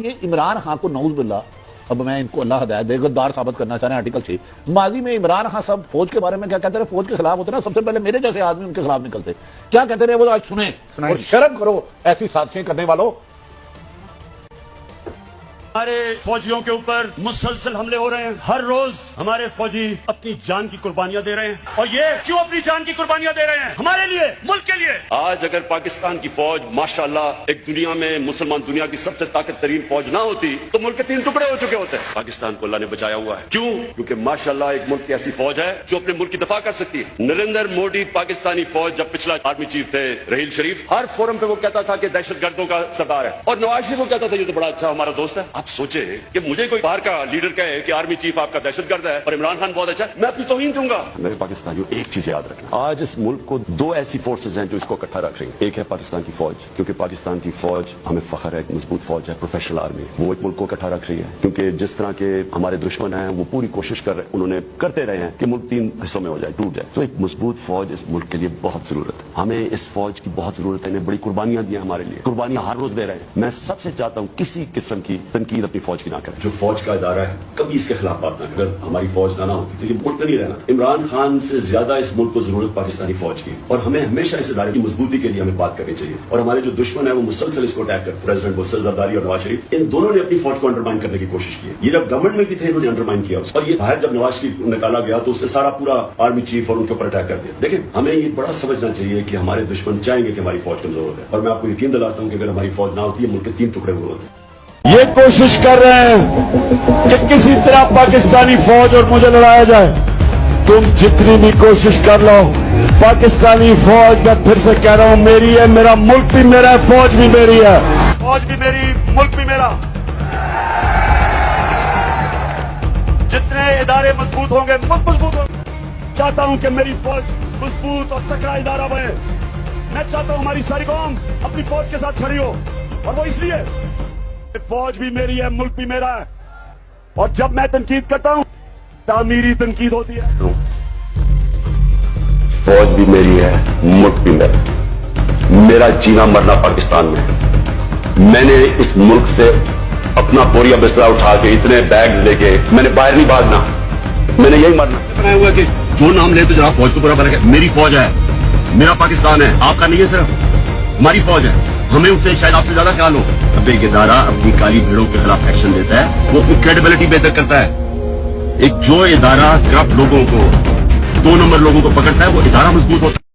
یہ عمران خان کو نعوذ باللہ، اب میں ان کو اللہ ہدایت دے غدار ثابت کرنا چاہ رہے ہیں آرٹیکل 6، ماضی میں عمران خان صاحب فوج کے بارے میں کیا کہتے رہے، فوج کے خلاف ہوتے نا، سب سے پہلے میرے جیسے آدمی ان کے خلاف نکلتے، کیا کہتے رہے وہ آج سنیں اور شرم کرو ایسی سازشیں کرنے والوں۔ ہمارے فوجیوں کے اوپر مسلسل حملے ہو رہے ہیں، ہر روز ہمارے فوجی اپنی جان کی قربانیاں دے رہے ہیں، اور یہ کیوں اپنی جان کی قربانیاں دے رہے ہیں؟ ہمارے لیے، ملک کے لیے۔ آج اگر پاکستان کی فوج ماشاءاللہ ایک دنیا میں مسلمان دنیا کی سب سے طاقت ترین فوج نہ ہوتی تو ملک کے 3 ٹکڑے ہو چکے ہوتے ہیں۔ پاکستان کو اللہ نے بچایا ہوا ہے، کیوں؟ کیونکہ ماشاءاللہ ایک ملک کی ایسی فوج ہے جو اپنے ملک کی دفاع کر سکتی ہے۔ نریندر مودی پاکستانی فوج جب پچھلا آرمی چیف تھے رحیل شریف، ہر فورم پہ وہ کہتا تھا کہ دہشت گردوں کا سردار ہے، اور نواز شریف کو کہتا تھا یہ تو بڑا اچھا ہمارا دوست ہے۔ آپ سوچے کہ مجھے کوئی باہر کا لیڈر کہے کہ آرمی چیف آپ کا دہشت گرد ہے اور عمران خان بہت اچھا ہے، میں اپنی توہین دوں گا۔ میرے پاکستانیوں ایک چیز یاد رکھنا، آج اس ملک کو 2 ایسی فورسز ہیں جو اس کو اکٹھا رکھ رہی ہیں۔ ایک ہے پاکستان کی فوج، کیونکہ پاکستان کی فوج ہمیں فخر ہے، ایک مضبوط فوج ہے، پروفیشنل آرمی، وہ ایک ملک کو اکٹھا رکھ رہی ہے، کیونکہ جس طرح کے ہمارے دشمن ہیں وہ پوری کوشش کر رہے ہیں، انہوں نے کرتے رہے ہیں کہ ملک 3 حصوں میں ہو جائے، ٹوٹ جائے، تو ایک مضبوط فوج اس ملک کے لیے بہت ضرورت ہے۔ ہمیں اس فوج کی بہت ضرورت ہے، انہیں بڑی قربانیاں دی ہیں ہمارے لیے، قربانیاں ہر روز دے رہے ہیں۔ میں سب سے چاہتا ہوں کسی قسم کی تنقید اپنی فوج کی نہ کریں، جو فوج کا ادارہ ہے کبھی اس کے خلاف بات نہ کریں۔ اگر ہماری فوج نہ ہوتی تو یہ ملک نہیں رہنا۔ عمران خان سے زیادہ اس ملک کو ضرورت پاکستانی فوج کی، اور ہمیں ہمیشہ اس ادارے کی مضبوطی کے لیے ہمیں بات کرنی چاہیے، اور ہمارے جو دشمن ہیں وہ مسلسل اس کو اٹیک کرتے، پریزیڈنٹ بلسل زرداری اور نواز شریف، ان دونوں نے اپنی فوج کو انڈرمائن کرنے کی کوشش کی ہے۔ یہ جب گورنمنٹ میں بھی تھے انہوں نے انڈرمائن کیا، اور یہ باہر جب نواز شریف نکالا گیا تو اس نے سارا پورا آرمی چیف اور ان کے اوپر اٹیک کر دیا۔ دیکھیں ہمیں یہ بڑا سمجھنا چاہیے کہ ہمارے دشمن چاہیں گے کہ ہماری فوج کمزور ہو جائے، اور میں آپ کو یقین دلاتا ہوں کہ اگر ہماری فوج نہ ہوتی ہے ملک کے 3 ٹکڑے ہوئے ہوتے۔ یہ کوشش کر رہے ہیں کہ کسی طرح پاکستانی فوج اور مجھے لڑایا جائے، تم جتنی بھی کوشش کر لو، پاکستانی فوج میں پھر سے کہہ رہا ہوں میری ہے، میرا ملک بھی میرا ہے، فوج بھی میری ہے، فوج بھی میری، ملک بھی میرا۔ جتنے ادارے مضبوط ہوں گے ملک مضبوط ہوگا۔ چاہتا ہوں کہ میری فوج مضبوط اور تکڑا ادارہ بنے۔ میں چاہتا ہوں ہماری ساری قوم اپنی فوج کے ساتھ کھڑی ہو، اور وہ اس لیے فوج بھی میری ہے، ملک بھی میرا ہے، اور جب میں تنقید کرتا ہوں تعمیری تنقید ہوتی ہے۔ فوج بھی میری ہے، ملک بھی میرا، میرا جینا مرنا پاکستان میں۔ میں نے اس ملک سے اپنا بوریا بستر اٹھا کے اتنے بیگز لے کے میں نے باہر نہیں بھاگنا، میں نے یہی مرنا بنایا ہوا کہ جو نام لے تو جناب فوج کو پورا بنا کے میری فوج ہے، میرا پاکستان ہے، آپ کا نہیں ہے، صرف ہماری فوج ہے، ہمیں اس سے شاید آپ سے زیادہ خیال ہو۔ اب ایک ادارہ اپنی کالی بھیڑوں کے خلاف ایکشن لیتا ہے، وہ اپنی کریڈیبلٹی بہتر کرتا ہے۔ ایک جو ادارہ کرپٹ لوگوں کو، 2 نمبر لوگوں کو پکڑتا ہے، وہ ادارہ مضبوط ہوتا ہے۔